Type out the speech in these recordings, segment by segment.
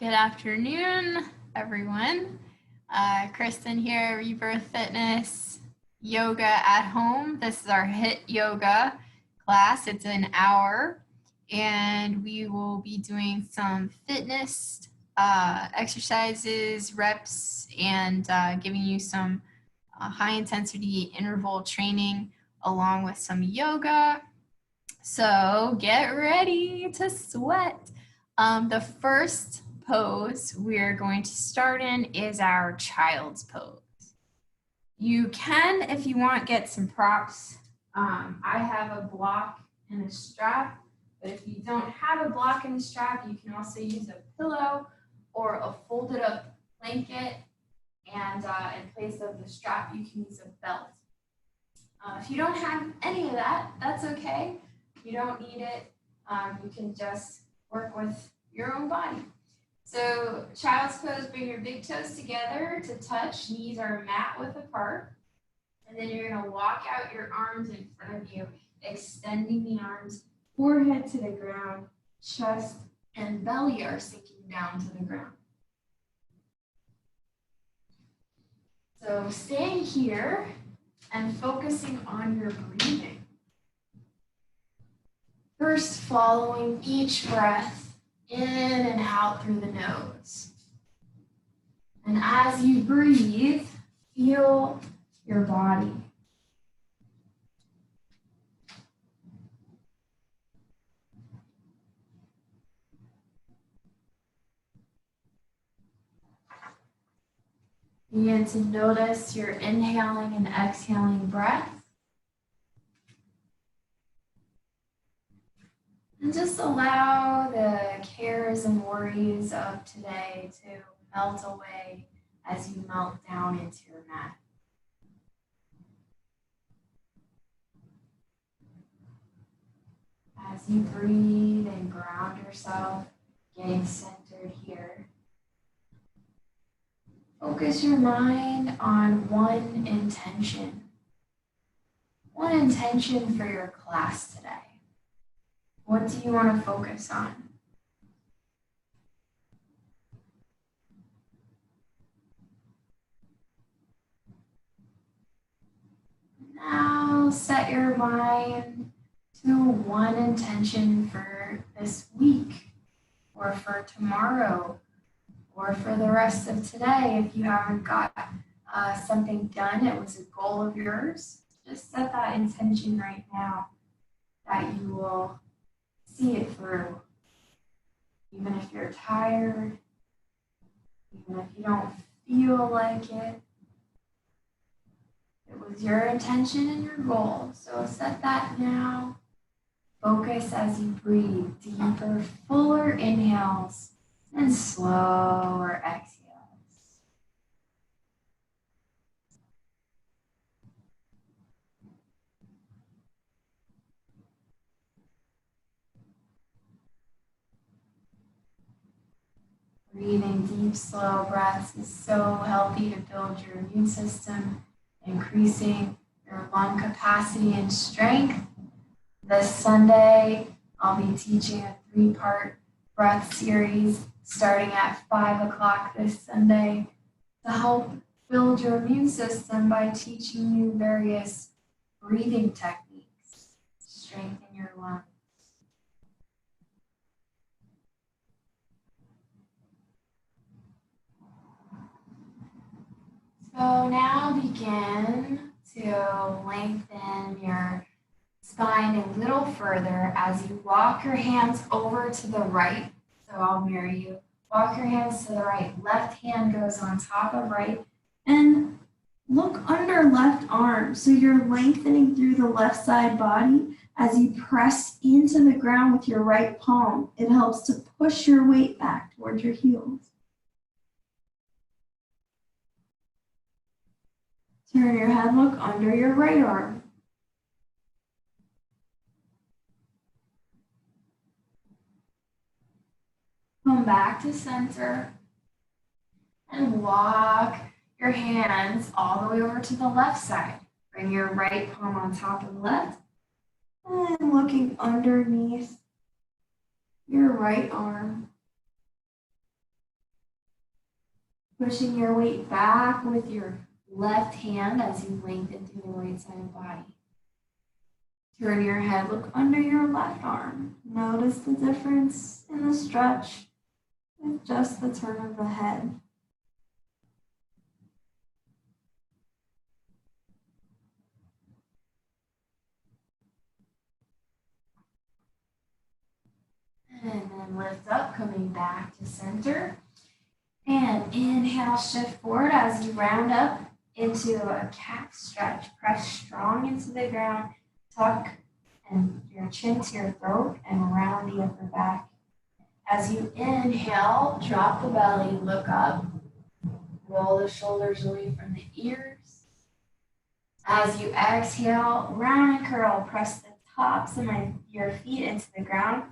Good afternoon, everyone. Kristen here, Rebirth Fitness Yoga at Home. This is our HIIT yoga class. It's an hour, and we will be doing some fitness exercises, reps, and giving you some high-intensity interval training along with some yoga. So get ready to sweat. The first pose we're going to start in is our child's pose. You can, if you want, get some props. I have a block and a strap, but if you don't have a block and a strap, you can also use a pillow or a folded up blanket, and in place of the strap, you can use a belt. If you don't have any of that, that's okay. You don't need it. You can just work with your own body. So child's pose, bring your big toes together to touch. Knees are mat width apart. And then you're gonna walk out your arms in front of you, extending the arms, forehead to the ground, chest and belly are sinking down to the ground. So staying here and focusing on your breathing. First, following each breath in and out through the nose. And as you breathe, feel your body. Begin to notice your inhaling and exhaling breath. And just allow the cares and worries of today to melt away as you melt down into your mat. As you breathe and ground yourself, getting centered here, focus your mind on one intention for your class today. What do you want to focus on? Now set your mind to one intention for this week, or for tomorrow, or for the rest of today. If you haven't got something done, it was a goal of yours, just set that intention right now that you will see it through. Even if you're tired, even if you don't feel like it, it was your intention and your goal. So set that now. Focus as you breathe, deeper, fuller inhales and slower exhales. Breathing deep, slow breaths is so healthy to build your immune system, increasing your lung capacity and strength. This Sunday, I'll be teaching a 3-part breath series starting at 5 o'clock this Sunday to help build your immune system by teaching you various breathing techniques, strengthen your lungs. So now begin to lengthen your spine a little further as you walk your hands over to the right. So I'll mirror you. Walk your hands to the right. Left hand goes on top of right. And look under left arm. So you're lengthening through the left side body as you press into the ground with your right palm. It helps to push your weight back towards your heels. Turn your head, look under your right arm. Come back to center and walk your hands all the way over to the left side. Bring your right palm on top of the left and looking underneath your right arm. Pushing your weight back with your left hand as you lengthen through the right side of the body. Turn your head, look under your left arm. Notice the difference in the stretch with just the turn of the head. And then lift up, coming back to center. And inhale, shift forward as you round up into a calf stretch. Press strong into the ground. Tuck and your chin to your throat and round the upper back. As you inhale, drop the belly, look up. Roll the shoulders away from the ears. As you exhale, round and curl. Press the tops of your feet into the ground.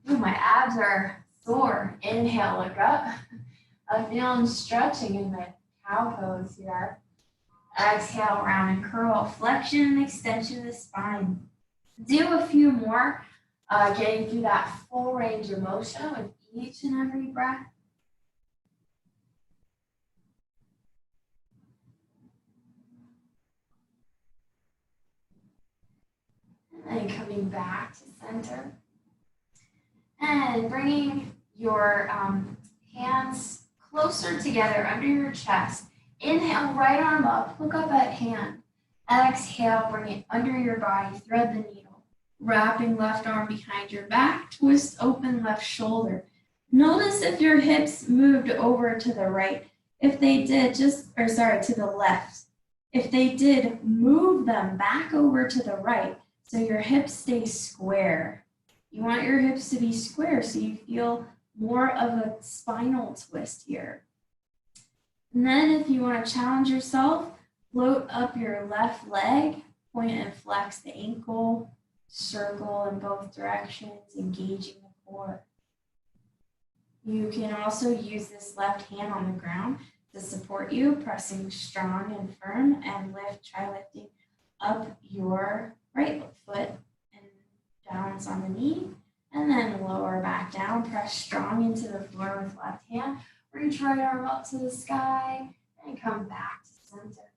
Ooh, my abs are sore. Inhale, look up. I'm feeling stretching in the cow pose here. Exhale, round and curl. Flexion and extension of the spine. Do a few more, getting through that full range of motion with each and every breath. And then coming back to center. And bringing your hands closer together under your chest. Inhale, right arm up, look up at hand. Exhale, bring it under your body, thread the needle. Wrapping left arm behind your back, twist open left shoulder. Notice if your hips moved over to the right. If they did, to the left. If they did, move them back over to the right so your hips stay square. You want your hips to be square so you feel more of a spinal twist here. And then if you want to challenge yourself, float up your left leg, point and flex the ankle, circle in both directions, engaging the core. You can also use this left hand on the ground to support you, pressing strong and firm, and try lifting up your right foot and balance on the knee, and then lower back down, press strong into the floor with left hand, reach right arm up to the sky, and come back to center.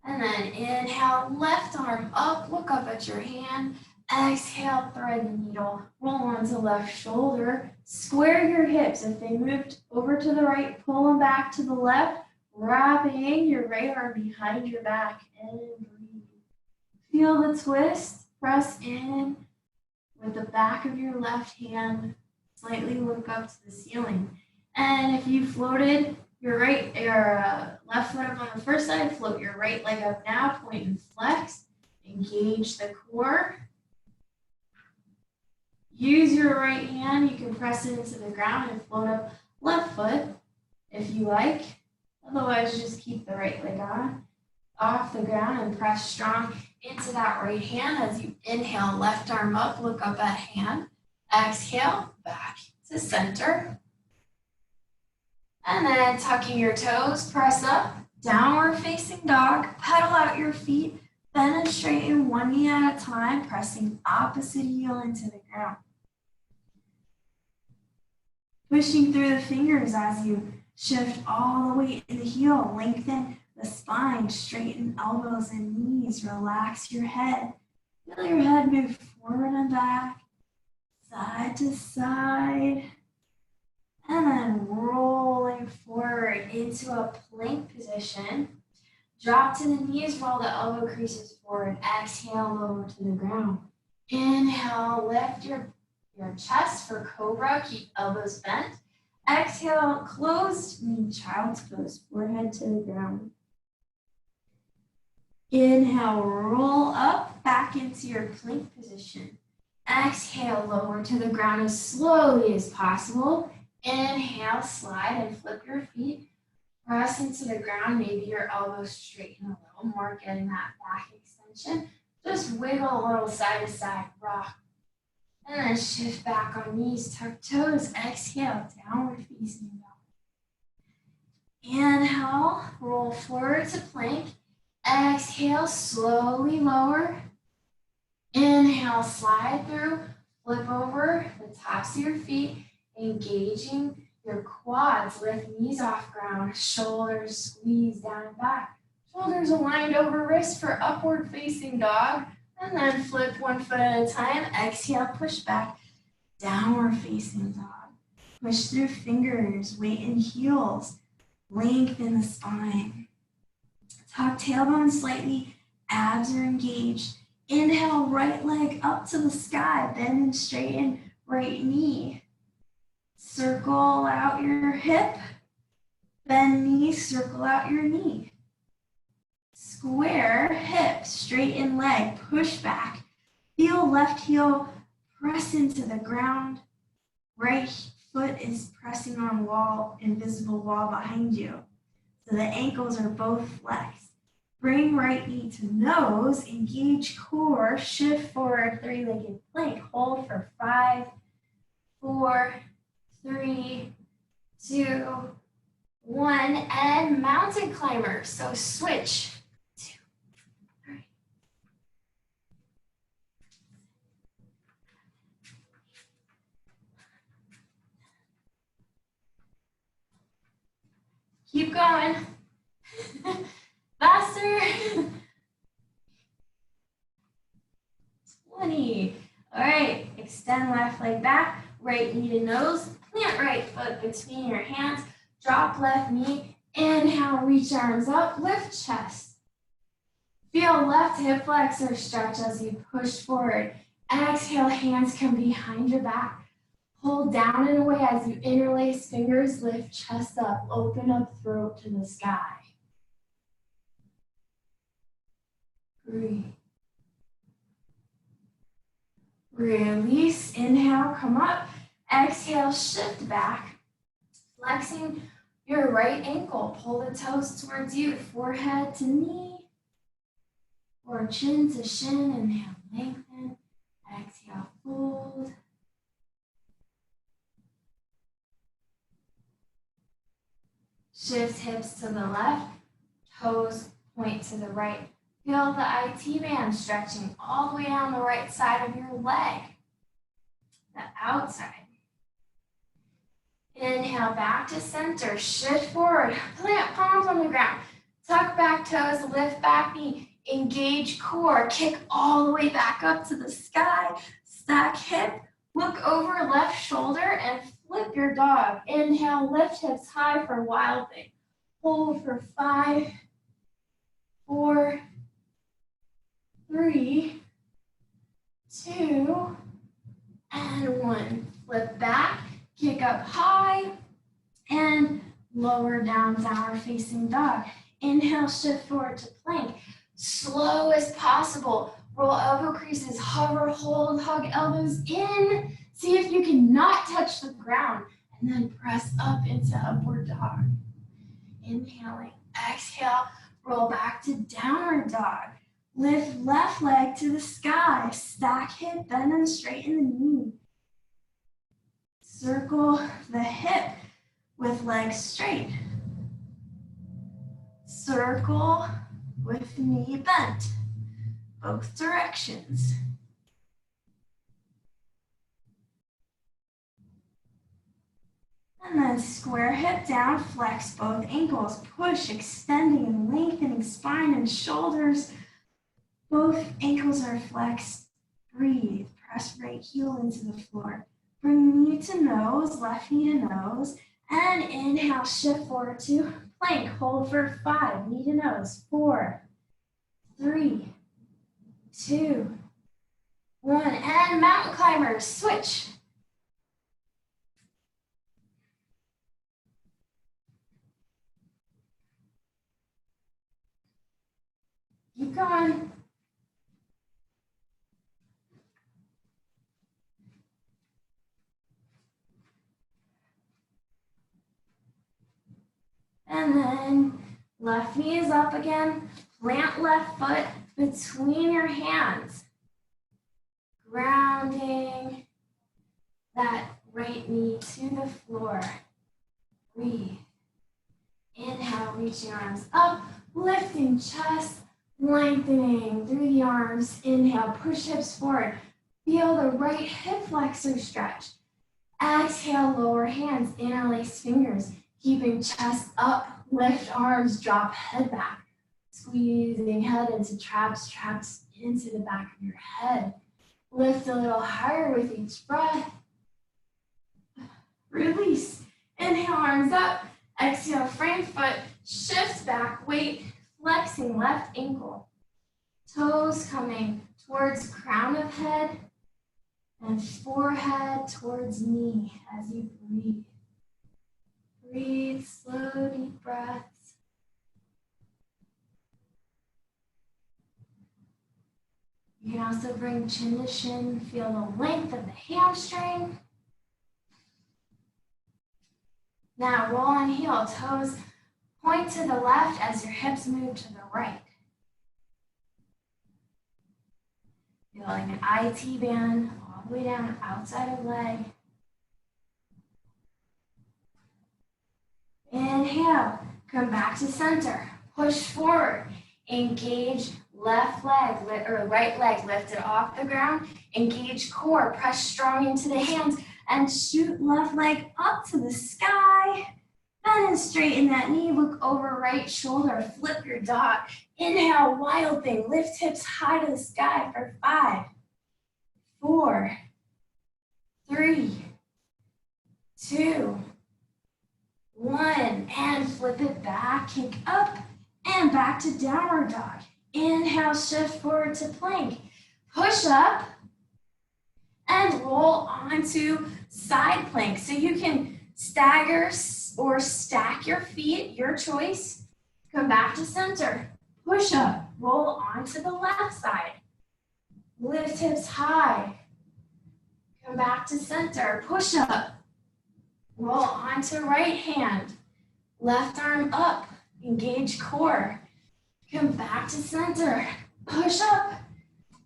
And then inhale, left arm up, look up at your hand. Exhale, thread the needle, roll onto left shoulder, square your hips. If they moved over to the right, pull them back to the left, wrapping your right arm behind your back, and breathe. Feel the twist, press in with the back of your left hand, slightly look up to the ceiling. And if you floated your left foot up on the first side, float your right leg up now, point and flex, engage the core. Use your right hand, you can press it into the ground and float up left foot if you like. Otherwise, just keep the right leg off the ground and press strong into that right hand as you inhale, left arm up, look up at hand. Exhale, back to center. And then tucking your toes, press up, downward facing dog, pedal out your feet, bend and straighten one knee at a time, pressing opposite heel into the ground. Pushing through the fingers as you shift all the way to the heel, lengthen the spine, straighten elbows and knees, relax your head. Feel your head move forward and back, side to side. And then rolling forward into a plank position. Drop to the knees, roll the elbow creases forward. Exhale, lower to the ground. Inhale, lift your chest for cobra, keep elbows bent. Exhale, closed knee, child's pose, forehead to the ground. Inhale, roll up, back into your plank position. Exhale, lower to the ground as slowly as possible. Inhale, slide and flip your feet. Press into the ground, maybe your elbows straighten a little more, getting that back extension. Just wiggle a little side to side, rock. And then shift back on knees, tuck toes. Exhale, downward facing dog. Inhale, roll forward to plank. Exhale, slowly lower. Inhale, slide through, flip over the tops of your feet, engaging your quads quads, lift knees off ground, shoulders squeeze down and back. Shoulders aligned over wrists for upward facing dog. And then flip one foot at a time. Exhale, push back, downward facing dog. Push through fingers, weight in heels. Lengthen the spine. Tuck tailbone slightly, abs are engaged. Inhale, right leg up to the sky, bend and straighten right knee. Circle out your hip, bend knee, circle out your knee. Square hip, straighten leg, push back. Feel left heel press into the ground. Right foot is pressing on wall, invisible wall behind you. So the ankles are both flexed. Bring right knee to nose, engage core, shift forward, three-legged plank. Hold for 5, 4, 3, 2, 1, and mountain climber. So switch. 2, 3. Keep going. Faster. 20. All right, extend left leg back, right knee to nose, plant right foot between your hands, drop left knee, inhale, reach arms up, lift chest. Feel left hip flexor stretch as you push forward. Exhale, hands come behind your back. Hold down and away as you interlace fingers, lift chest up, open up throat to the sky. Breathe. Release, inhale, come up. Exhale, shift back. Flexing your right ankle. Pull the toes towards you, forehead to knee. Or chin to shin, inhale, lengthen. Exhale, fold. Shift hips to the left, toes point to the right. Feel the IT band stretching all the way down the right side of your leg, the outside. Inhale, back to center, shift forward, plant palms on the ground, tuck back toes, lift back knee, engage core, kick all the way back up to the sky, stack hip, look over left shoulder and flip your dog. Inhale, lift hips high for wild thing. Hold for 5, 4, 3, 2, and 1. Flip back, kick up high, and lower down, downward facing dog. Inhale, shift forward to plank. Slow as possible. Roll elbow creases, hover, hold, hug elbows in. See if you can not touch the ground, and then press up into upward dog. Inhaling, exhale, roll back to downward dog. Lift left leg to the sky, stack hip, bend and straighten the knee. Circle the hip with legs straight. Circle with knee bent, both directions. And then square hip down, flex both ankles, push, extending and lengthening spine and shoulders. Both ankles are flexed. Breathe. Press right heel into the floor. Bring knee to nose, left knee to nose. And inhale, shift forward to plank. Hold for 5, knee to nose. 4, 3, 2, 1. And mountain climbers, switch. Keep going. And then left knee is up again. Plant left foot between your hands. Grounding that right knee to the floor. Breathe. Inhale, reaching arms up, lifting chest, lengthening through the arms. Inhale, push hips forward. Feel the right hip flexor stretch. Exhale, lower hands, interlace fingers. Keeping chest up, lift arms, drop head back. Squeezing head into traps, traps into the back of your head. Lift a little higher with each breath. Release. Inhale, arms up. Exhale, frame foot. Shift back, weight. Flexing left ankle. Toes coming towards crown of head and forehead towards knee as you breathe. Breathe, slow, deep breaths. You can also bring chin to shin, feel the length of the hamstring. Now roll and heel, toes point to the left as your hips move to the right. Feeling an IT band all the way down outside of leg. Inhale, come back to center. Push forward, engage left leg or right leg lifted off the ground. Engage core, press strong into the hands and shoot left leg up to the sky. Bend and straighten that knee, look over right shoulder, flip your dog. Inhale, wild thing, lift hips high to the sky for 5, 4, 3, 2, 1, and flip it back, kick up, and back to downward dog. Inhale, shift forward to plank. Push up, and roll onto side plank. So you can stagger or stack your feet, your choice. Come back to center. Push up, roll onto the left side. Lift hips high. Come back to center, push up. Roll onto right hand. Left arm up, engage core. Come back to center, push up.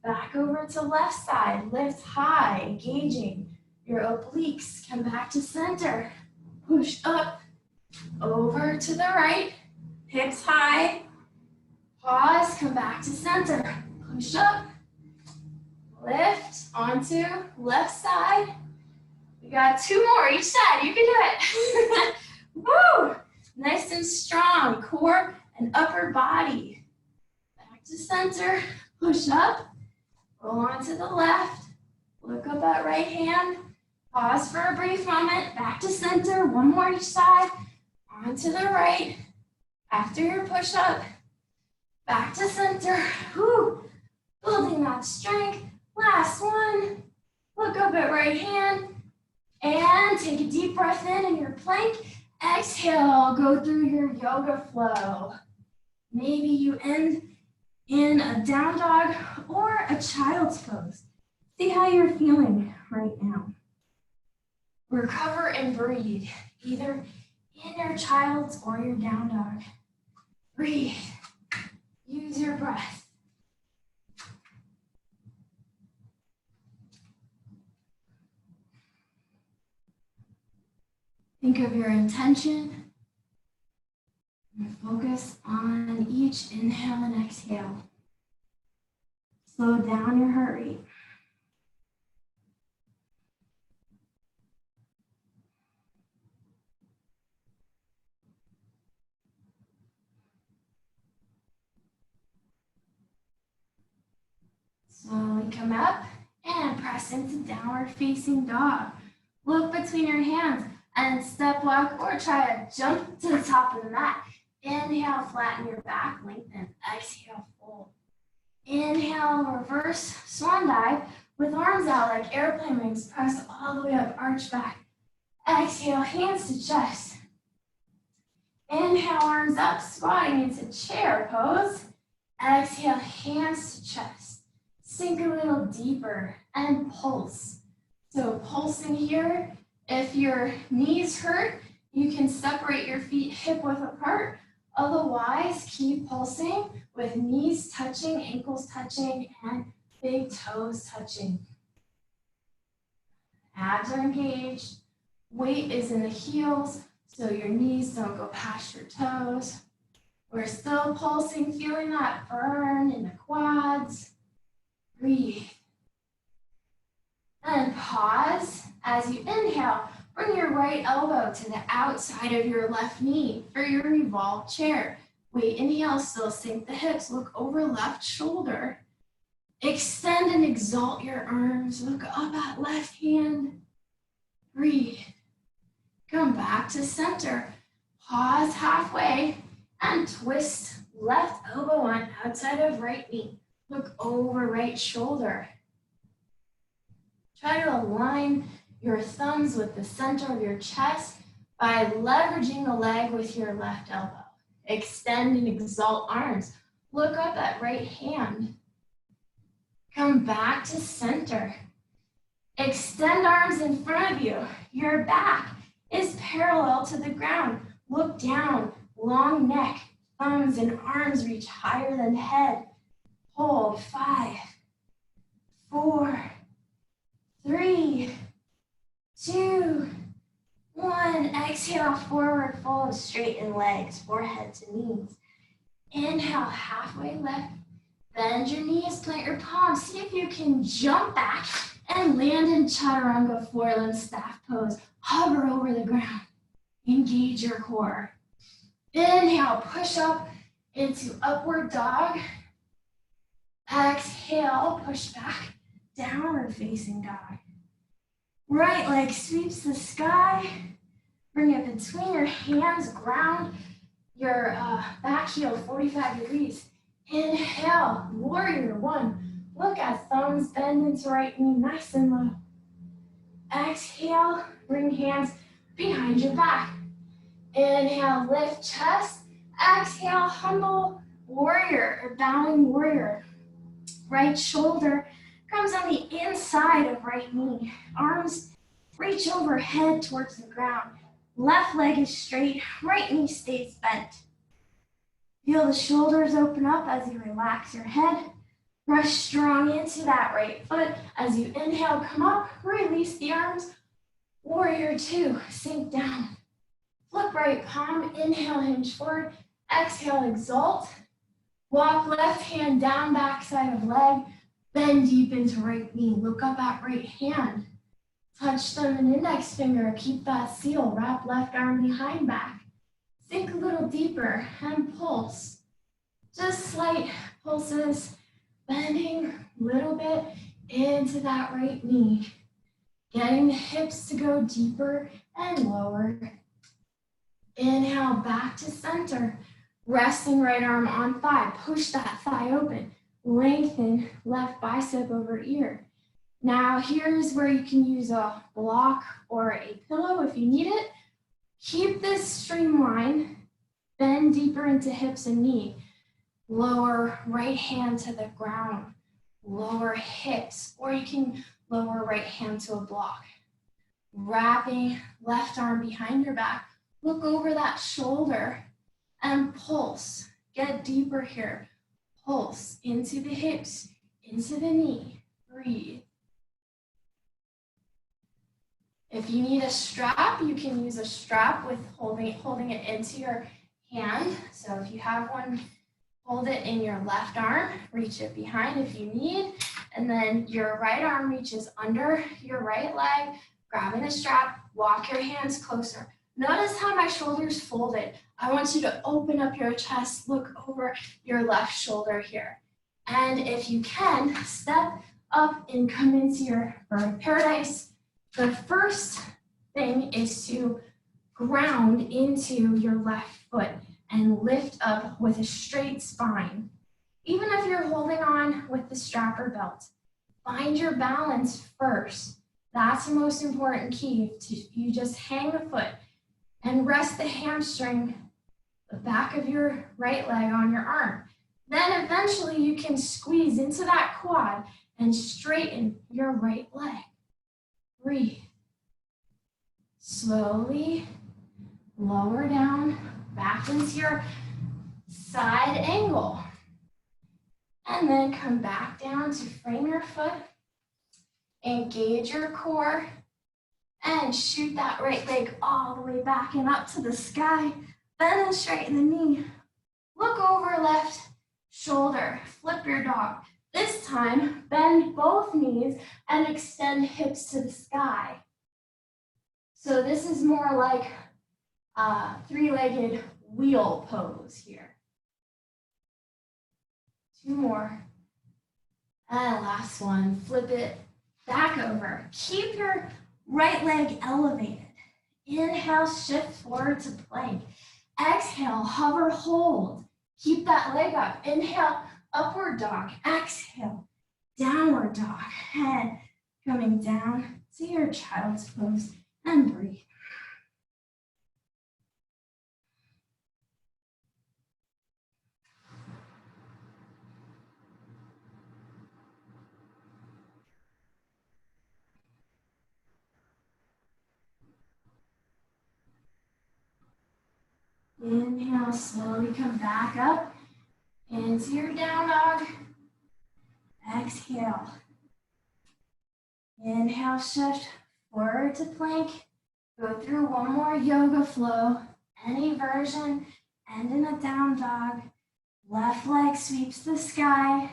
Back over to left side, lift high, engaging your obliques. Come back to center, push up, over to the right, hips high. Pause, come back to center, push up, lift onto left side. We got 2 more each side, you can do it. Woo! Nice and strong, core and upper body. Back to center, push up, roll onto the left, look up at right hand, pause for a brief moment, back to center, 1 more each side, onto the right, after your push up, back to center, whew, building that strength, last one, look up at right hand, and take a deep breath in your plank, exhale, go through your yoga flow. Maybe you end in a down dog or a child's pose. See how you're feeling right now. Recover and breathe, either in your child's or your down dog. Breathe, use your breath. Think of your intention and focus on each inhale and exhale. Slow down your heart rate. Slowly come up and press into downward facing dog. Look between your hands and step walk or try to jump to the top of the mat. Inhale, flatten your back, lengthen. Exhale, fold. Inhale, reverse swan dive with arms out like airplane wings. Press all the way up, arch back. Exhale, hands to chest. Inhale, arms up, squatting into chair pose. Exhale, hands to chest. Sink a little deeper and pulse. So pulsing here, if your knees hurt, you can separate your feet hip width apart. Otherwise, keep pulsing with knees touching, ankles touching, and big toes touching. Abs are engaged. Weight is in the heels, so your knees don't go past your toes. We're still pulsing, feeling that burn in the quads. Breathe. And pause. As you inhale, Bring your right elbow to the outside of your left knee for your revolved chair. Wait, inhale, still sink the hips, look over left shoulder. Extend and exalt your arms, look up at left hand. Breathe. Come back to center. Pause halfway and twist left elbow on outside of right knee. Look over right shoulder. Try to align your thumbs with the center of your chest by leveraging the leg with your left elbow. Extend and exalt arms. Look up at right hand. Come back to center. Extend arms in front of you. Your back is parallel to the ground. Look down, long neck, thumbs and arms reach higher than head. Hold, 5, 4, 3, 2, 1. Exhale, forward fold, straighten legs, forehead to knees. Inhale, halfway lift. Bend your knees, plant your palms. See if you can jump back and land in chaturanga, four-limb staff pose. Hover over the ground. Engage your core. Inhale, push up into upward dog. Exhale, push back, downward facing dog. Right leg sweeps the sky. Bring it between your hands, ground your back heel 45 degrees. Inhale, warrior one. Look at thumbs bend into right knee, nice and low. Exhale, bring hands behind your back. Inhale, lift chest. Exhale, humble warrior or bowing warrior. Right shoulder comes on the inside of right knee. Arms reach overhead towards the ground. Left leg is straight, right knee stays bent. Feel the shoulders open up as you relax your head. Press strong into that right foot. As you inhale, come up, release the arms. Warrior two, sink down. Flip right palm, inhale, hinge forward. Exhale, exalt. Walk left hand down, backside of leg. Bend deep into right knee. Look up at right hand. Touch thumb and index finger. Keep that seal. Wrap left arm behind back. Sink a little deeper and pulse. Just slight pulses. Bending a little bit into that right knee. Getting the hips to go deeper and lower. Inhale, back to center. Resting right arm on thigh. Push that thigh open. Lengthen left bicep over ear. Now here's where you can use a block or a pillow if you need it. Keep this streamline. Bend deeper into hips and knee. Lower right hand to the ground. Lower hips, or you can lower right hand to a block. Wrapping left arm behind your back. Look over that shoulder and pulse. Get deeper here. Pulse into the hips, into the knee. Breathe. If you need a strap, you can use a strap with holding it into your hand. So if you have one, hold it in your left arm, reach it behind if you need, and then your right arm reaches under your right leg, grabbing the strap, walk your hands closer. Notice how my shoulders folded. I want you to open up your chest, look over your left shoulder here. And if you can, step up and come into your bird of paradise. The first thing is to ground into your left foot and lift up with a straight spine. Even if you're holding on with the strap or belt, find your balance first. That's the most important key. You just hang the foot and rest the hamstring, the back of your right leg on your arm. Then eventually you can squeeze into that quad and straighten your right leg. Breathe. Slowly lower down, back into your side angle. And then come back down to frame your foot. Engage your core. And shoot that right leg all the way back and up to the sky. Bend and straighten the knee. Look over left shoulder. Flip your dog. This time, bend both knees and extend hips to the sky. So this is more like a three-legged wheel pose here. 2 more. And last one, flip it back over. Keep your right leg elevated. Inhale, shift forward to plank. Exhale, hover, hold. Keep that leg up. Inhale, upward dog. Exhale, downward dog. Head coming down to your child's pose and breathe. Inhale, slowly come back up into your down dog. Exhale. Inhale, shift forward to plank. Go through one more yoga flow, any version, and in a down dog. Left leg sweeps the sky,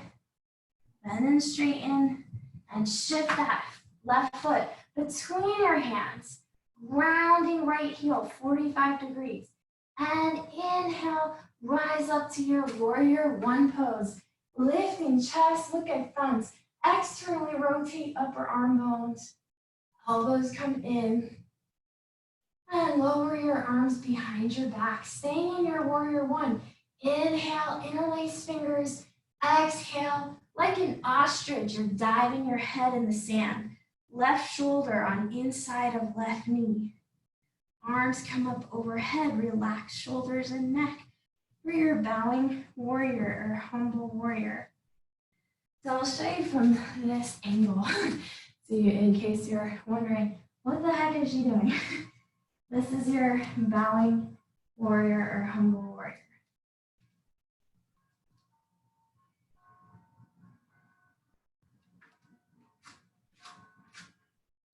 bend and straighten, and shift that left foot between your hands, grounding right heel 45 degrees. And inhale, rise up to your warrior one pose. Lifting chest, look at thumbs. Externally rotate upper arm bones. Elbows come in. And lower your arms behind your back. Staying in your warrior one. Inhale, interlace fingers. Exhale, like an ostrich, you're diving your head in the sand. Left shoulder on inside of left knee. Arms come up overhead, relax shoulders and neck for your bowing warrior or humble warrior. So I'll show you from this angle, so in case you're wondering, what the heck is she doing? This is your bowing warrior or humble warrior.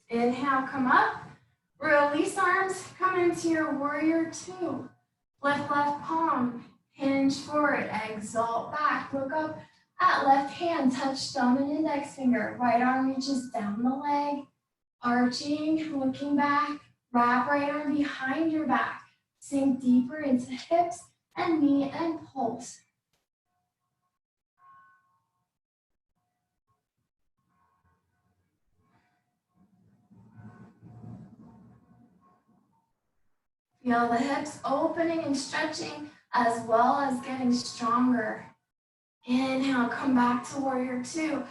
Inhale, come up. Release arms, come into your warrior two. Lift left palm, hinge forward, exalt back. Look up at left hand, touch thumb and index finger. Right arm reaches down the leg, arching, looking back. Wrap right arm behind your back. Sink deeper into hips and knee and pulse. Feel the hips opening and stretching as well as getting stronger. Inhale, come back to warrior two.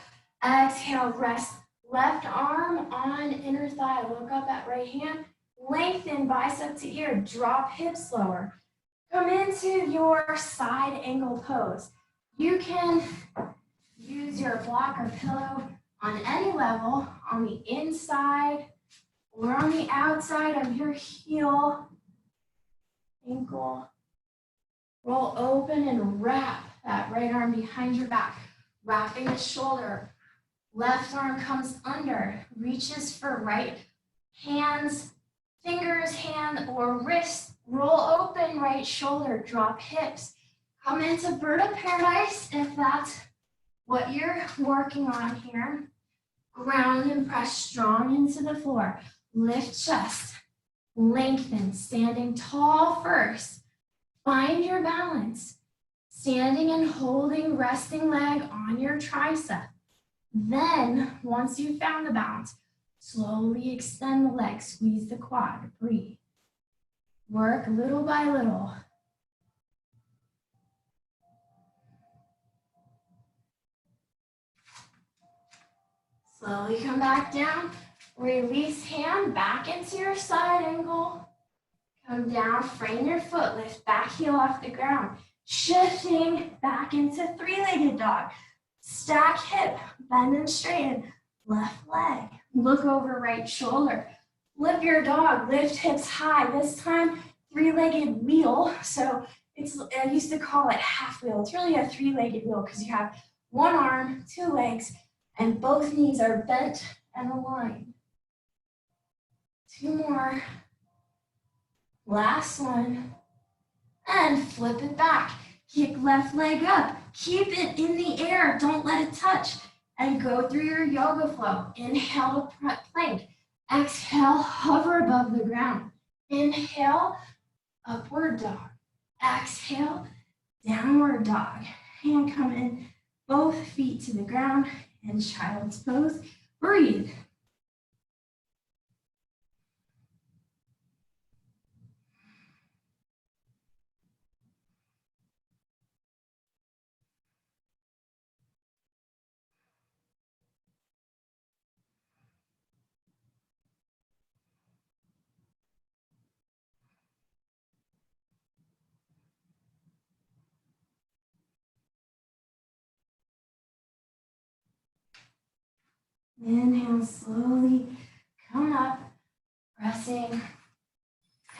Exhale, rest left arm on inner thigh. Look up at right hand. Lengthen bicep to ear. Drop hips lower. Come into your side angle pose. You can use your block or pillow on any level, on the inside or on the outside of your heel. Ankle, roll open and wrap that right arm behind your back, wrapping the shoulder. Left arm comes under, reaches for right. Hands, fingers, hand, or wrist. Roll open right shoulder, drop hips. Come into bird of paradise if that's what you're working on here. Ground and press strong into the floor. Lift chest. Lengthen, standing tall first. Find your balance. Standing and holding resting leg on your tricep. Then, once you've found the balance, slowly extend the leg, squeeze the quad, breathe. Work little by little. Slowly come back down. Release hand back into your side angle. Come down, frame your foot, lift back heel off the ground. Shifting back into three-legged dog. Stack hip, bend and straighten. Left leg, look over right shoulder. Flip your dog, lift hips high. This time, three-legged wheel. So I used to call it half wheel. It's really a three-legged wheel because you have one arm, two legs, and both knees are bent and aligned. 2 more. Last one. And flip it back. Kick left leg up. Keep it in the air. Don't let it touch. And go through your yoga flow. Inhale to plank. Exhale, hover above the ground. Inhale, upward dog. Exhale, downward dog. And come in, both feet to the ground in child's pose. Breathe. Inhale, slowly come up, pressing.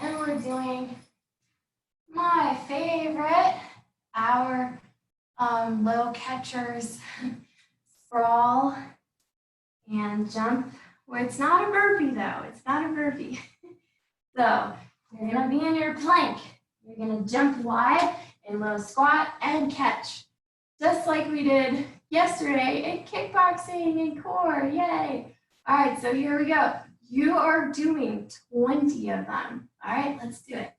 And we're doing my favorite, our low catchers sprawl and jump. Well, it's not a burpee though, it's not a burpee. So you're gonna be in your plank. You're gonna jump wide in low squat and catch. Just like we did yesterday in kickboxing and core, yay. All right, so here we go. You are doing 20 of them. All right, let's do it.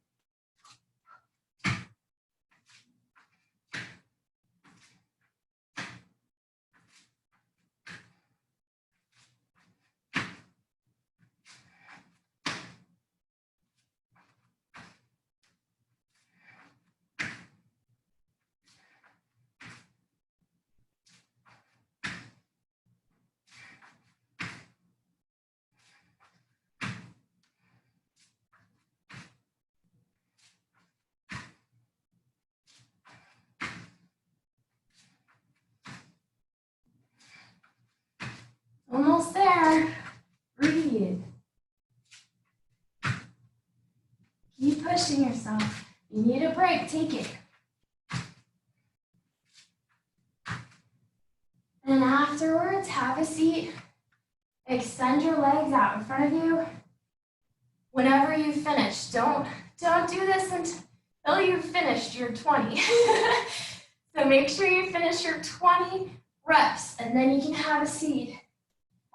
Almost there. Breathe. Keep pushing yourself. You need a break, take it. And afterwards, have a seat. Extend your legs out in front of you. Whenever you finish, don't do this until you've finished your 20. So make sure you finish your 20 reps, and then you can have a seat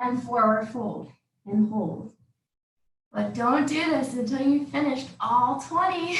and forward fold and hold. But don't do this until you've finished all 20.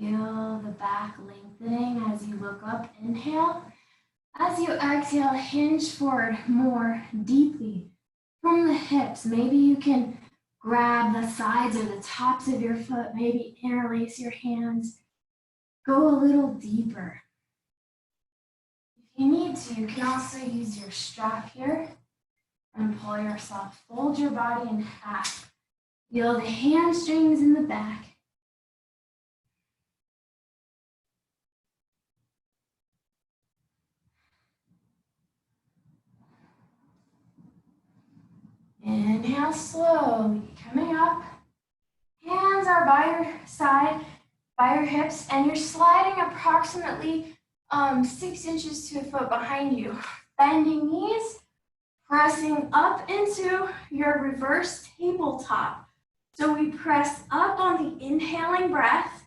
Feel the back lengthening as you look up, inhale. As you exhale, hinge forward more deeply from the hips. Maybe you can grab the sides or the tops of your foot, maybe interlace your hands. Go a little deeper. If you need to, you can also use your strap here and pull yourself. Fold your body in half. Feel the hamstrings in the back. Inhale slowly, coming up. Hands are by your side, by your hips, and you're sliding approximately 6 inches to a foot behind you. Bending knees, pressing up into your reverse tabletop. So we press up on the inhaling breath.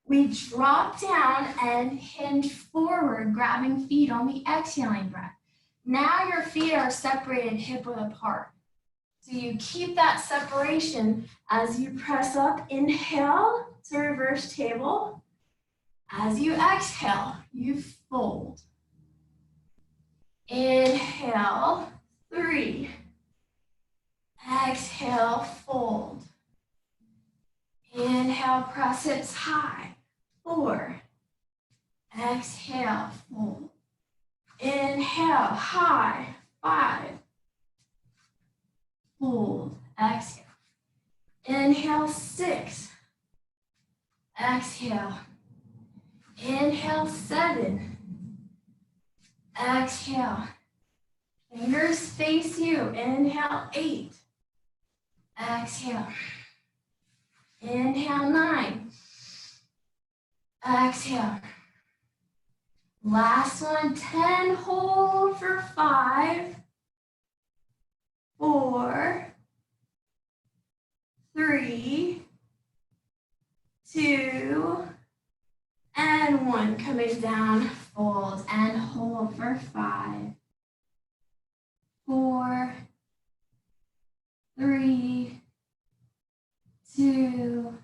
We drop down and hinge forward, grabbing feet on the exhaling breath. Now your feet are separated hip width apart. So you keep that separation as you press up, inhale to reverse table. As you exhale, you fold. Inhale, 3. Exhale, fold. Inhale, press hips high, 4. Exhale, fold. Inhale, high, 5. Hold, exhale. Inhale, 6. Exhale. Inhale, 7. Exhale. Fingers face you. Inhale, 8. Exhale. Inhale, 9. Exhale. Last one, 10. Hold for 5, 4, 3, 2, and 1. Coming down, fold and hold for 5, 4, 3, 2,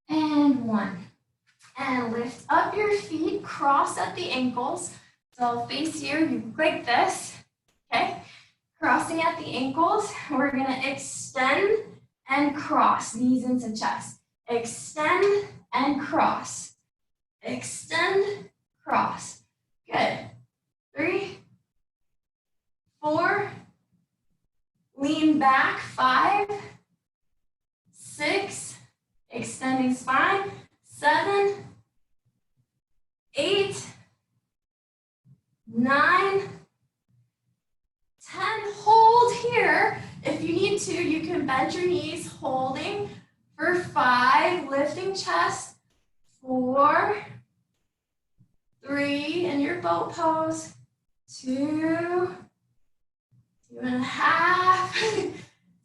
and 1. And lift up your feet, cross at the ankles. So I'll face you like this, okay? Crossing at the ankles, we're gonna extend and cross, knees into chest. Extend and cross. Extend, cross. Good. 3, 4, lean back, 5, 6, extending spine, 7, 8, 9, 10. Hold here. If you need to, you can bend your knees, holding for 5, lifting chest, 4, 3, in your boat pose, 2, 2.5,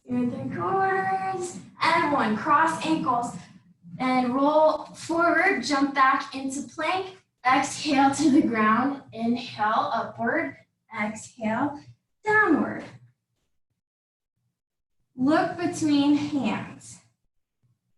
2.75, and 1. Cross ankles and roll forward, jump back into plank. Exhale to the ground, inhale upward, exhale downward. Look between hands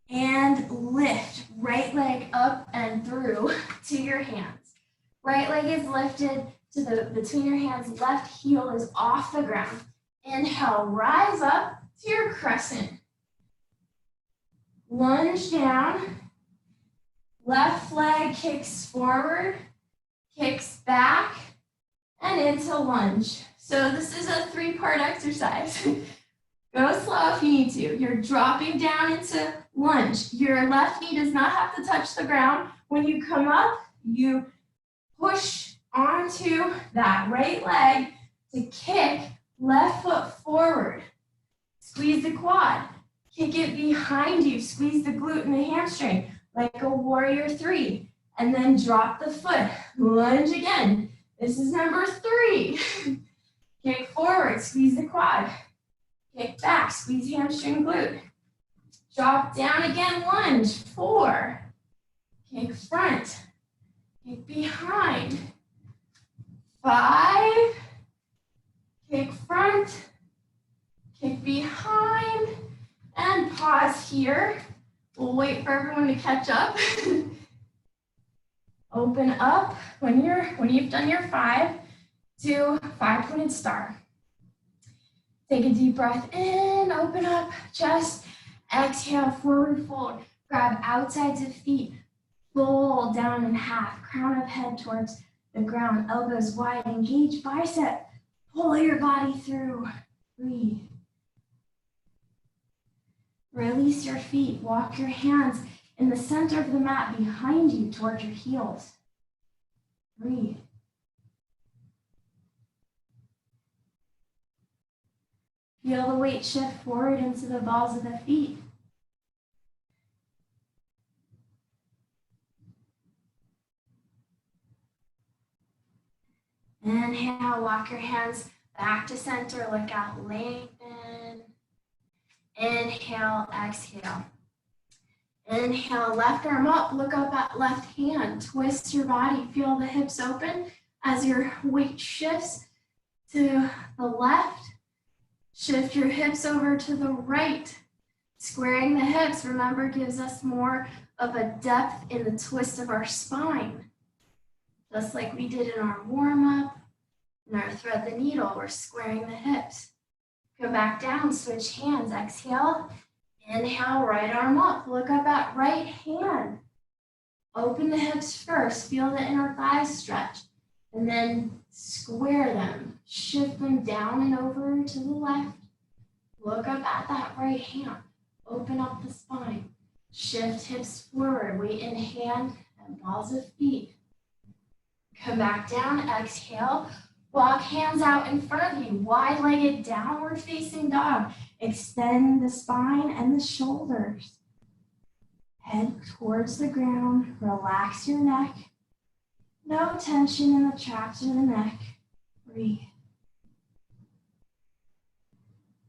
and lift. Right leg up and through to your hands. Right leg is lifted to the between your hands, left heel is off the ground. Inhale, rise up to your crescent. Lunge down. Left leg kicks forward, kicks back, and into lunge. So this is a 3-part exercise. Go slow if you need to. You're dropping down into lunge. Your left knee does not have to touch the ground. When you come up, you push onto that right leg to kick left foot forward. Squeeze the quad. Kick it behind you. Squeeze the glute and the hamstring like a warrior 3. And then drop the foot. Lunge again. This is number 3. Kick forward. Squeeze the quad. Kick back. Squeeze hamstring glute. Drop down again. Lunge. 4. Kick front. Kick behind. 5. Kick front. Kick behind. And pause here. We'll wait for everyone to catch up. Open up when you've done your 5 to 5-pointed star. Take a deep breath in, open up, chest, exhale, forward fold. Grab outsides of feet, fold down in half, crown of head towards the ground, elbows wide, engage bicep, pull your body through, breathe. Release your feet, walk your hands in the center of the mat behind you towards your heels. Breathe. Feel the weight shift forward into the balls of the feet. Inhale, walk your hands back to center, look out, lengthen. Inhale, exhale. Inhale, left arm up, look up at left hand. Twist your body, feel the hips open as your weight shifts to the left. Shift your hips over to the right. Squaring the hips, remember, gives us more of a depth in the twist of our spine. Just like we did in our warm-up, in our thread the needle, we're squaring the hips. Go back down, switch hands, exhale. Inhale, right arm up, look up at right hand. Open the hips first, feel the inner thighs stretch, and then square them. Shift them down and over to the left. Look up at that right hand. Open up the spine. Shift hips forward, weight in hand and balls of feet. Come back down, exhale. Walk hands out in front of you, wide-legged downward facing dog. Extend the spine and the shoulders. Head towards the ground, relax your neck. No tension in the traps of the neck. Breathe.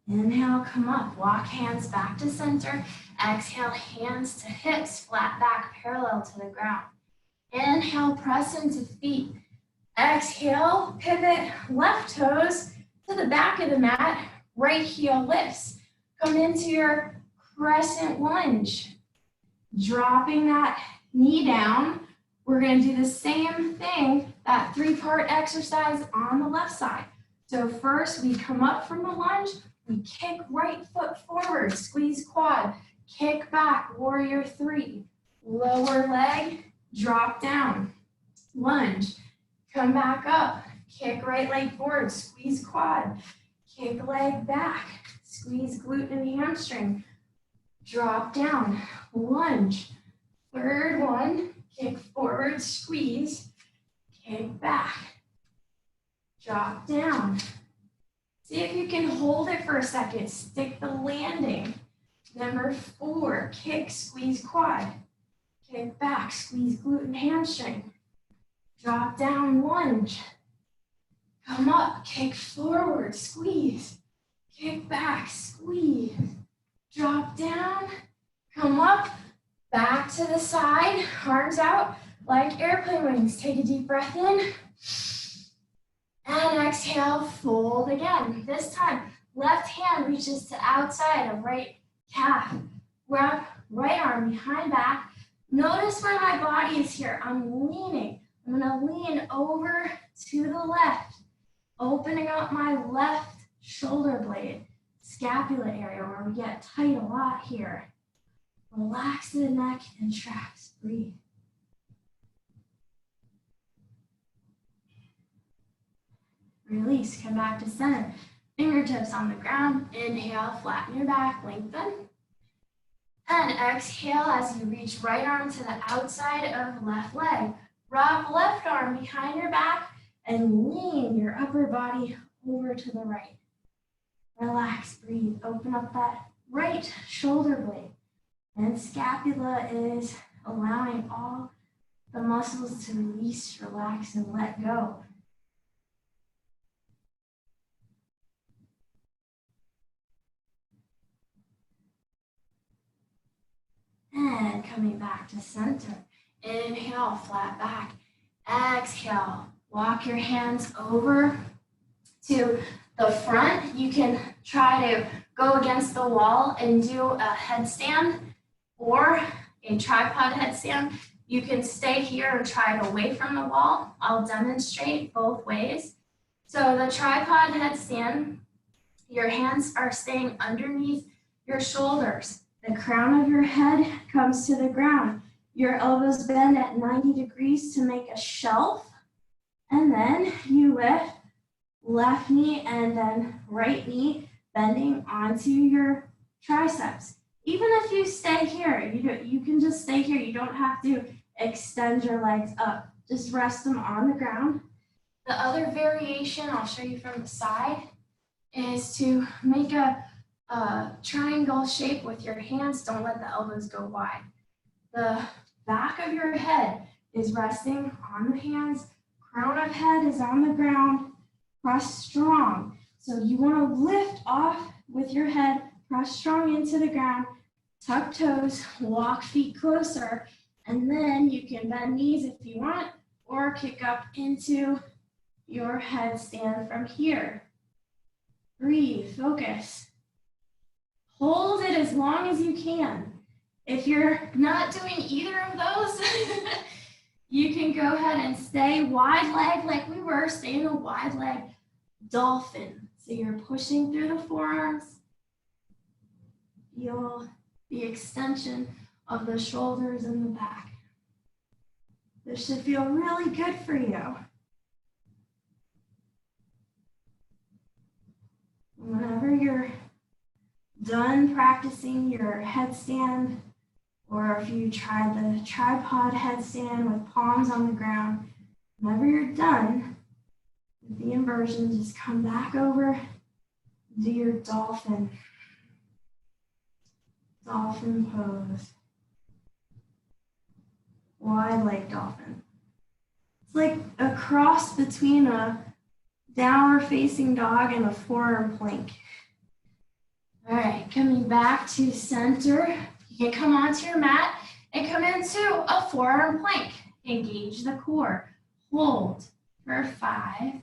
Inhale, come up, walk hands back to center. Exhale, hands to hips, flat back, parallel to the ground. Inhale, press into feet. Exhale, pivot left toes to the back of the mat, right heel lifts. Come into your crescent lunge. Dropping that knee down, we're going to do the same thing, that three-part exercise on the left side. So first, we come up from the lunge, we kick right foot forward, squeeze quad, kick back, warrior three, lower leg, drop down, lunge, come back up, kick right leg forward, squeeze quad, kick leg back, squeeze glute and hamstring, drop down, lunge, third one, kick forward, squeeze, kick back, drop down. See if you can hold it for a second, stick the landing. Number 4, kick, squeeze quad, kick back, squeeze glute and hamstring, drop down, lunge, come up, kick forward, squeeze, kick back, squeeze, drop down, come up, back to the side, arms out like airplane wings. Take a deep breath in. And exhale, fold again. This time, left hand reaches to outside of right calf. Wrap right arm behind back. Notice where my body is here. I'm leaning. I'm gonna lean over to the left, opening up my left shoulder blade, scapula area where we get tight a lot here. Relax the neck and traps. Breathe. Release, come back to center. Fingertips on the ground. Inhale, flatten your back, lengthen. And exhale as you reach right arm to the outside of left leg. Wrap left arm behind your back and lean your upper body over to the right. Relax, breathe. Open up that right shoulder blade. And scapula is allowing all the muscles to release, relax, and let go. And coming back to center. Inhale, flat back. Exhale, walk your hands over to the front. You can try to go against the wall and do a headstand or a tripod headstand. You can stay here or try it away from the wall. I'll demonstrate both ways. So the tripod headstand, your hands are staying underneath your shoulders. The crown of your head comes to the ground. Your elbows bend at 90 degrees to make a shelf. And then you lift left knee and then right knee bending onto your triceps. Even if you stay here, you can just stay here. You don't have to extend your legs up. Just rest them on the ground. The other variation I'll show you from the side is to make a triangle shape with your hands. Don't let the elbows go wide. The back of your head is resting on the hands. Crown of head is on the ground. Press strong. So you want to lift off with your head, press strong into the ground, tuck toes, walk feet closer, and then you can bend knees if you want, or kick up into your headstand from here. Breathe, focus. Hold it as long as you can. If you're not doing either of those, you can go ahead and stay wide leg like we were, stay in a wide leg dolphin. So you're pushing through the forearms. Feel the extension of the shoulders and the back. This should feel really good for you. Whenever you're done practicing your headstand, or if you try the tripod headstand with palms on the ground, whenever you're done, With the inversion, just come back over, do your dolphin. Dolphin pose. Wide leg dolphin. It's like a cross between a downward facing dog and a forearm plank. All right, coming back to center. You can come onto your mat and come into a forearm plank. Engage the core. Hold for 5,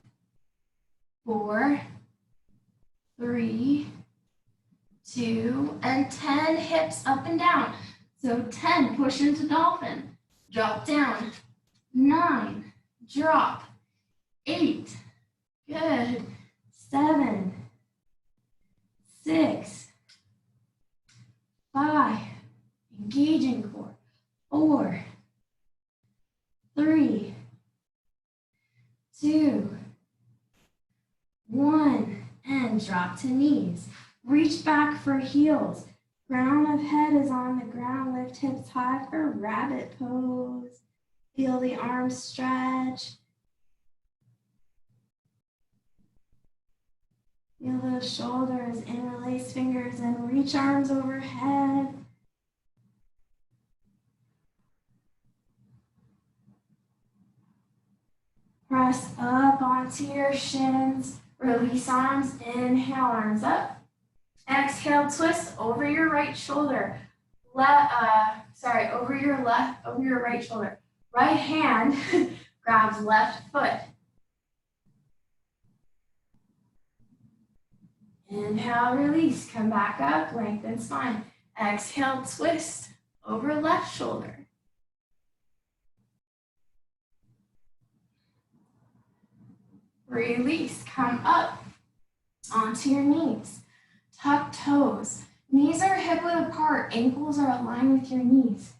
4, 3, 2, and 10. Hips up and down. So 10, push into dolphin. Drop down. 9, drop. 8, good. 7, 6, 5, engaging core. 4, 3, 2, 1, and drop to knees. Reach back for heels. Crown of head is on the ground. Lift hips high for rabbit pose. Feel the arms stretch. Feel those shoulders, interlace fingers, and reach arms overhead. Press up onto your shins. Release arms. Inhale, arms up. Exhale, twist over your right shoulder. Over your right shoulder. Right hand grabs left foot. Inhale, release. Come back up, lengthen spine. Exhale, twist over left shoulder. Release, come up onto your knees. Tuck toes. Knees are hip width apart, ankles are aligned with your knees.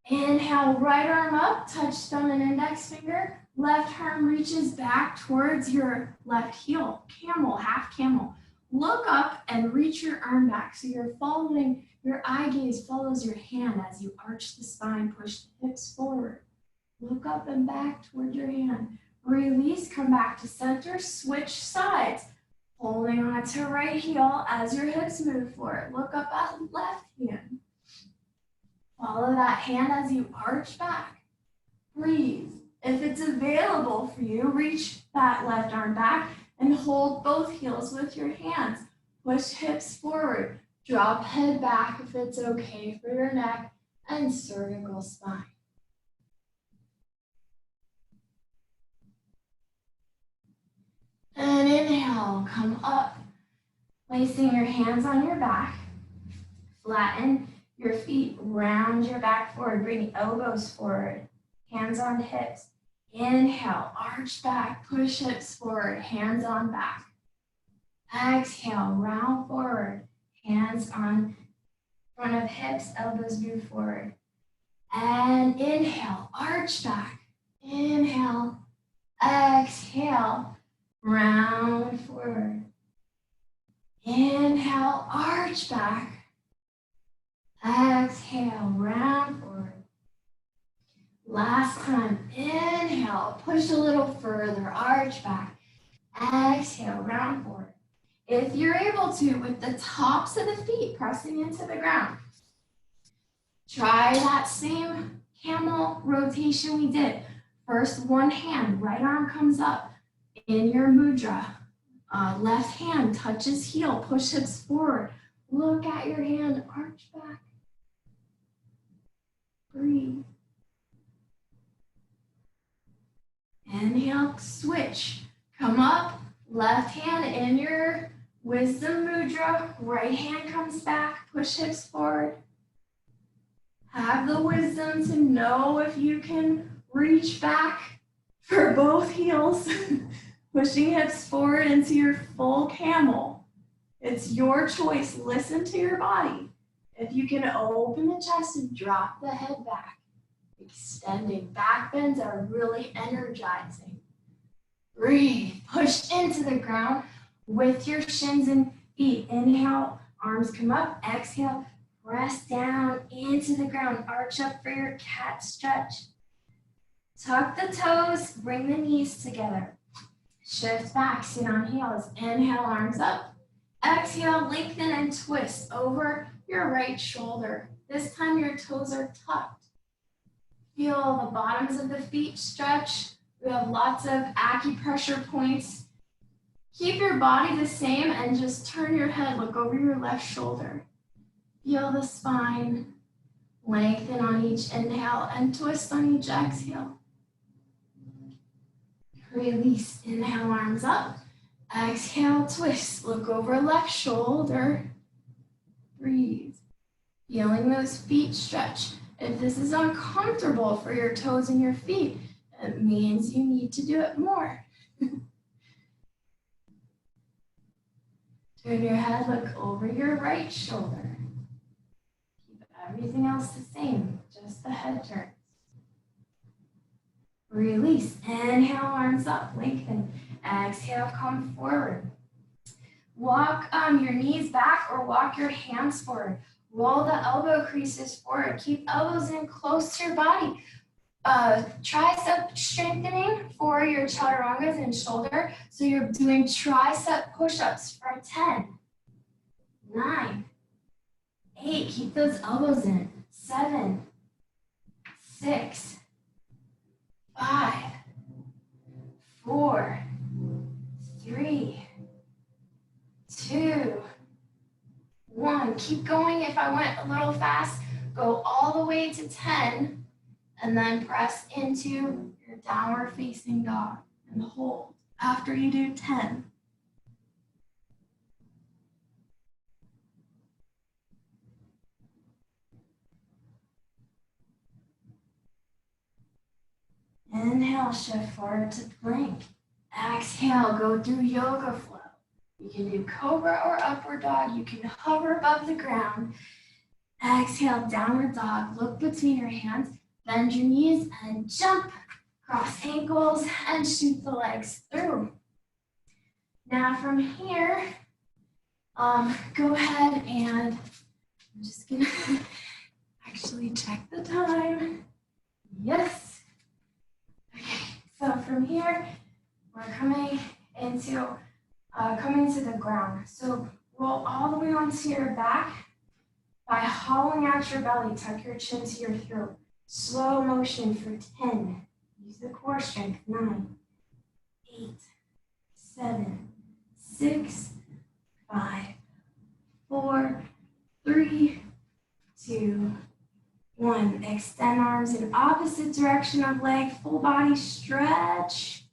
Inhale, right arm up, touch thumb and index finger. Left arm reaches back towards your left heel. Camel, half camel. Look up and reach your arm back. So you're following, your eye gaze follows your hand as you arch the spine, push the hips forward. Look up and back toward your hand. Release, come back to center, switch sides. Holding on to right heel as your hips move forward. Look up at left hand. Follow that hand as you arch back. Breathe. If it's available for you, reach that left arm back and hold both heels with your hands. Push hips forward. Drop head back if it's okay for your neck and cervical spine. And inhale, come up, placing your hands on your back. Flatten your feet, round your back forward, bring elbows forward, hands on hips. Inhale, arch back, push hips forward, hands on back. Exhale, round forward, hands on front of hips, elbows move forward. And inhale, arch back. Inhale, exhale. Round forward. Inhale, arch back. Exhale, round forward. Last time, inhale, push a little further, arch back. Exhale, round forward. If you're able to, with the tops of the feet pressing into the ground, try that same camel rotation we did. First, one hand, right arm comes up. In your mudra, left hand touches heel, push hips forward. Look at your hand, arch back. Breathe. Inhale, switch. Come up, left hand in your wisdom mudra, right hand comes back, push hips forward. Have the wisdom to know if you can reach back for both heels. Pushing hips forward into your full camel. It's your choice. Listen to your body. If you can open the chest and drop the head back. Extending. Back bends are really energizing. Breathe. Push into the ground with your shins and feet. Inhale, arms come up. Exhale, press down into the ground. Arch up for your cat stretch. Tuck the toes, bring the knees together. Shift back, sit on heels. Inhale, arms up. Exhale, lengthen and twist over your right shoulder. This time your toes are tucked. Feel the bottoms of the feet stretch. We have lots of acupressure points. Keep your body the same and just turn your head, look over your left shoulder. Feel the spine. Lengthen on each inhale and twist on each exhale. Release, inhale, arms up. Exhale, twist, look over left shoulder. Breathe. Feeling those feet stretch. If this is uncomfortable for your toes and your feet, it means you need to do it more. Turn your head, look over your right shoulder. Keep everything else the same, just the head turns. Release, inhale, arms up, lengthen. Exhale, come forward. Walk your knees back or walk your hands forward. Roll the elbow creases forward. Keep elbows in close to your body. Tricep strengthening for your chaturangas and shoulder. So you're doing tricep push-ups from 10, 9, 8. Keep those elbows in. 7, 6, 5, 4, 3, 2, 1. Keep going. If I went a little fast, go all the way to 10 and then press into your downward facing dog and hold after you do 10. Inhale, shift forward to plank. Exhale, go through yoga flow. You can do cobra or upward dog. You can hover above the ground. Exhale, downward dog. Look between your hands. Bend your knees and jump. Cross ankles and shoot the legs through. Now from here, go ahead and I'm just gonna actually check the time. Yes. Okay, so from here, we're coming to the ground. So roll all the way onto your back by hollowing out your belly. Tuck your chin to your throat. Slow motion for 10. Use the core strength. 9, 8, 7, 6, 5, 4, 3, 2, 1. Extend arms in opposite direction of leg. Full body stretch.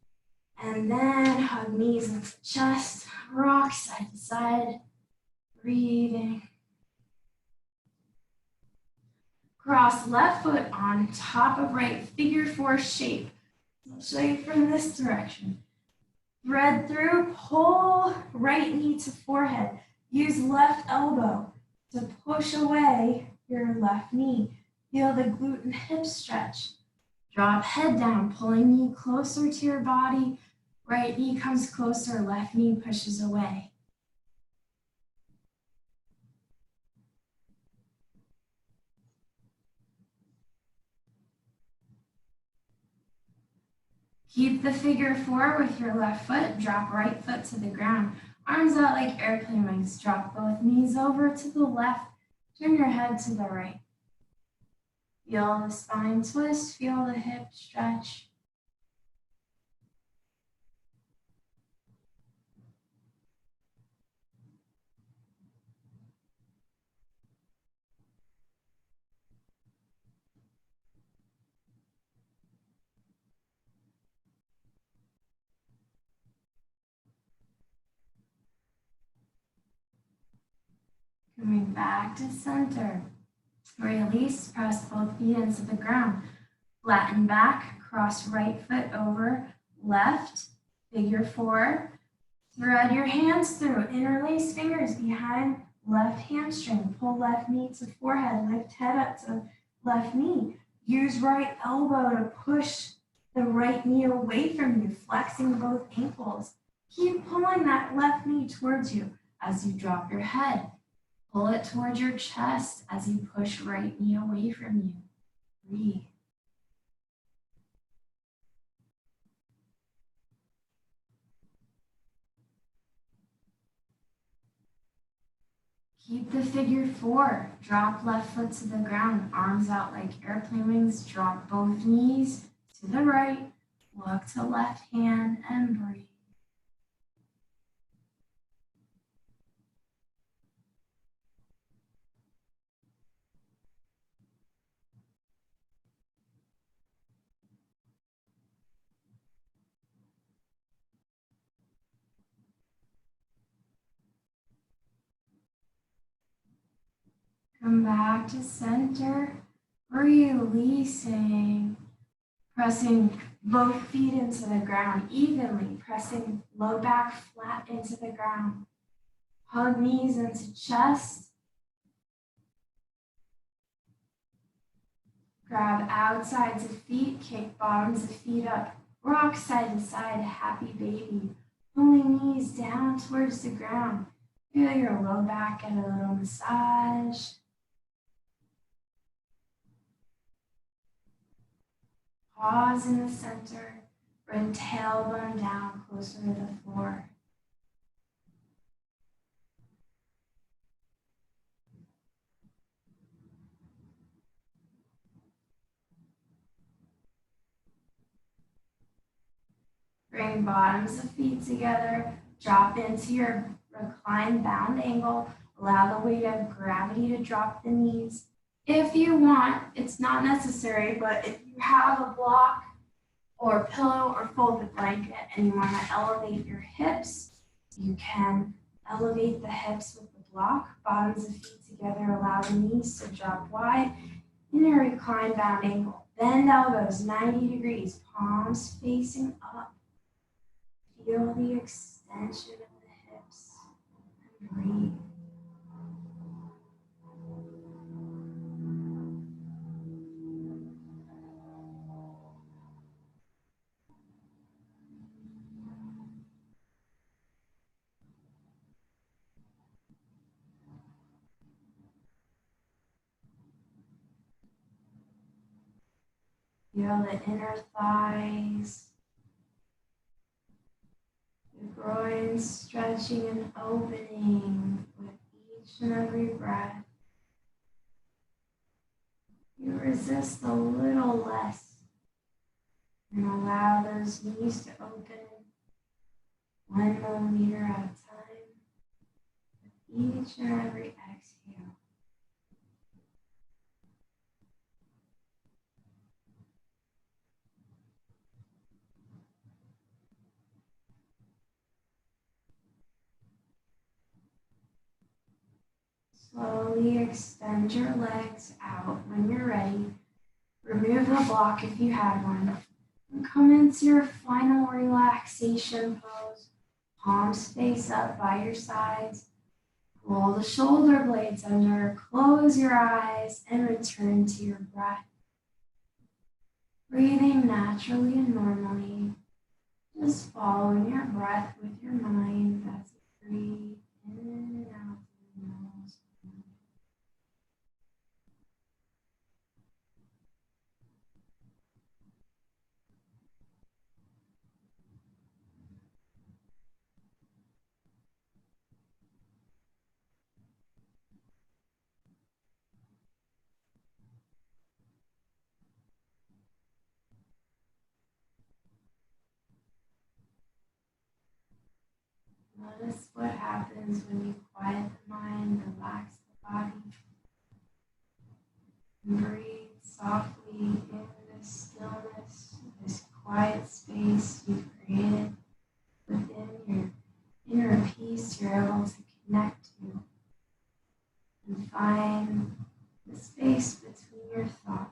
And then hug knees into chest. Rock side to side. Breathing. Cross left foot on top of right, figure 4 shape. I'll show you from this direction. Thread through, pull right knee to forehead. Use left elbow to push away your left knee. Feel the glute and hip stretch. Drop head down, pulling knee closer to your body. Right knee comes closer, left knee pushes away. Keep the figure 4 with your left foot. Drop right foot to the ground. Arms out like airplane wings. Drop both knees over to the left. Turn your head to the right. Feel the spine twist. Feel the hip stretch. Coming back to center. Release, press both feet into the ground. Flatten back, cross right foot over, left, figure 4. Thread your hands through, interlace fingers behind left hamstring. Pull left knee to forehead, lift head up to left knee. Use right elbow to push the right knee away from you, flexing both ankles. Keep pulling that left knee towards you as you drop your head. Pull it towards your chest as you push right knee away from you. Breathe. Keep the figure four. Drop left foot to the ground, arms out like airplane wings. Drop both knees to the right. Look to left hand and breathe. Come back to center, releasing, pressing both feet into the ground evenly, pressing low back flat into the ground. Hug knees into chest. Grab outsides of feet, kick bottoms of feet up, rock side to side, happy baby. Pulling knees down towards the ground. Feel your low back get a little massage. Pause in the center, bring tailbone down closer to the floor. Bring bottoms of feet together, drop into your reclined bound angle, allow the weight of gravity to drop the knees. If you want, it's not necessary, but if you have a block or pillow or folded blanket and you want to elevate your hips, you can elevate the hips with the block, bottoms of feet together, allow the knees to drop wide in a reclined bound angle. Bend elbows 90 degrees, palms facing up. Feel the extension of the hips and breathe. Feel the inner thighs, the groin stretching and opening with each and every breath. You resist a little less and allow those knees to open 1 millimeter at a time with each and every exhale. Slowly extend your legs out when you're ready. Remove the block if you had one. And come into your final relaxation pose. Palms face up by your sides. Roll the shoulder blades under. Close your eyes and return to your breath. Breathing naturally and normally. Just following your breath with your mind as you breathe in and out through the nose. Notice what happens when you quiet the mind, relax the body, and breathe softly in this stillness, this quiet space you've created within your inner peace you're able to connect to and find the space between your thoughts.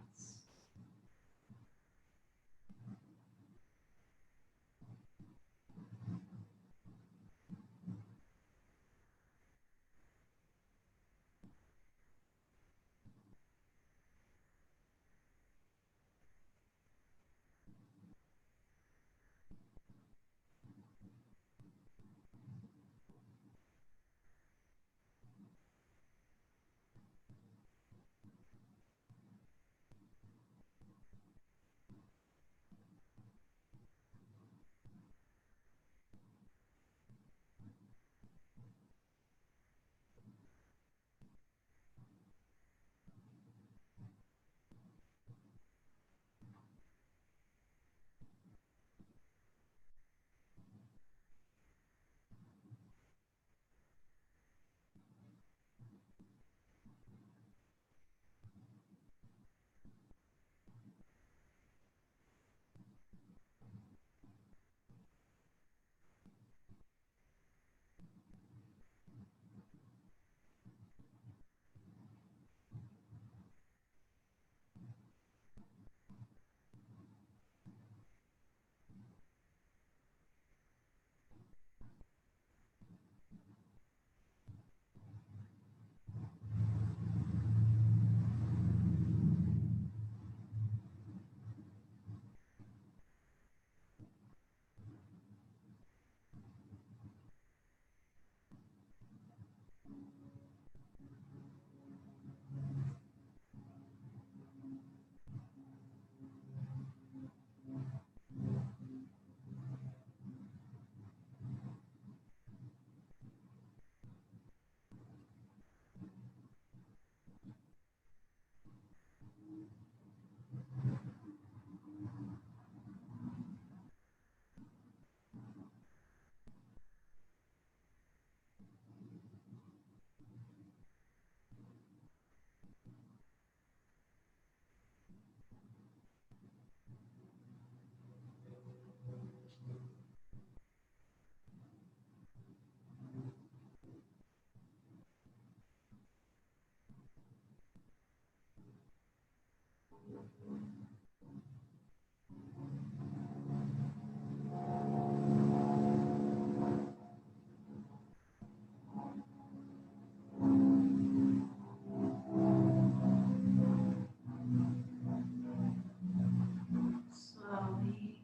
Slowly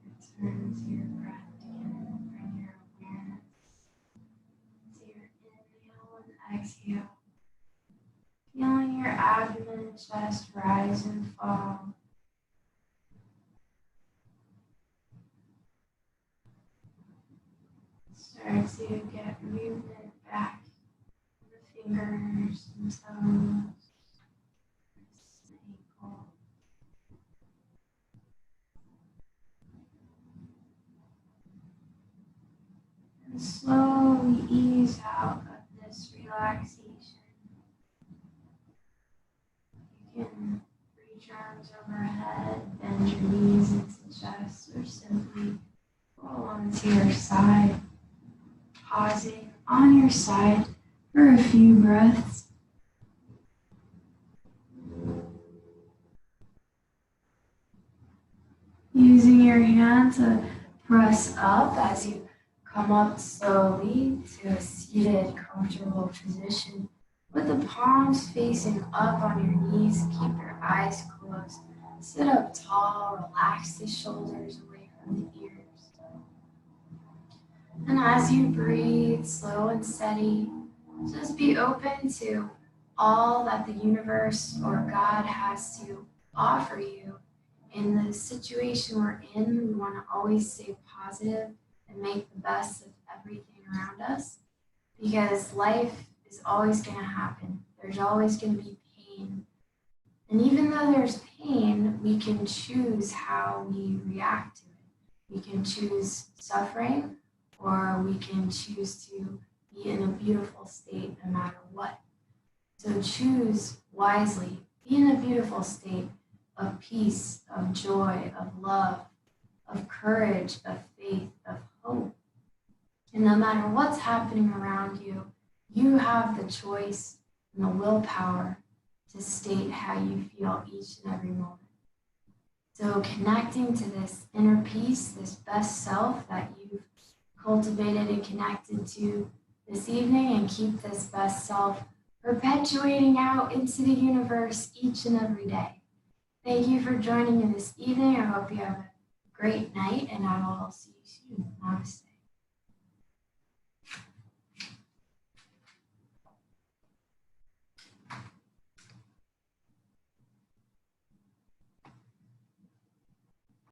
return to your breath again. Bring your awareness to your inhale and exhale. Feeling your abdomen and chest rise and fall. Start to get movement back in the fingers and toes, wrists and ankle. And slowly ease out of this relaxation. You can reach arms overhead, bend your knees into chest, or simply roll onto your side, pausing on your side for a few breaths. Using your hand to press up as you come up slowly to a seated, comfortable position with the palms facing up on your knees. Keep your eyes closed. Sit up tall, relax the shoulders away from the ears. And as you breathe slow and steady, just be open to all that the universe or God has to offer you. In the situation we're in, we want to always stay positive and make the best of everything around us, because life is always going to happen. There's always going to be pain. And even though there's pain, we can choose how we react to it. We can choose suffering, or we can choose to be in a beautiful state no matter what. So choose wisely. Be in a beautiful state of peace, of joy, of love, of courage, of faith, of hope. And no matter what's happening around you, you have the choice and the willpower to state how you feel each and every moment. So connecting to this inner peace, this best self that you've cultivated and connected to this evening, and keep this best self perpetuating out into the universe each and every day. Thank you for joining me this evening. I hope you have a great night, and I will see you soon. Namaste.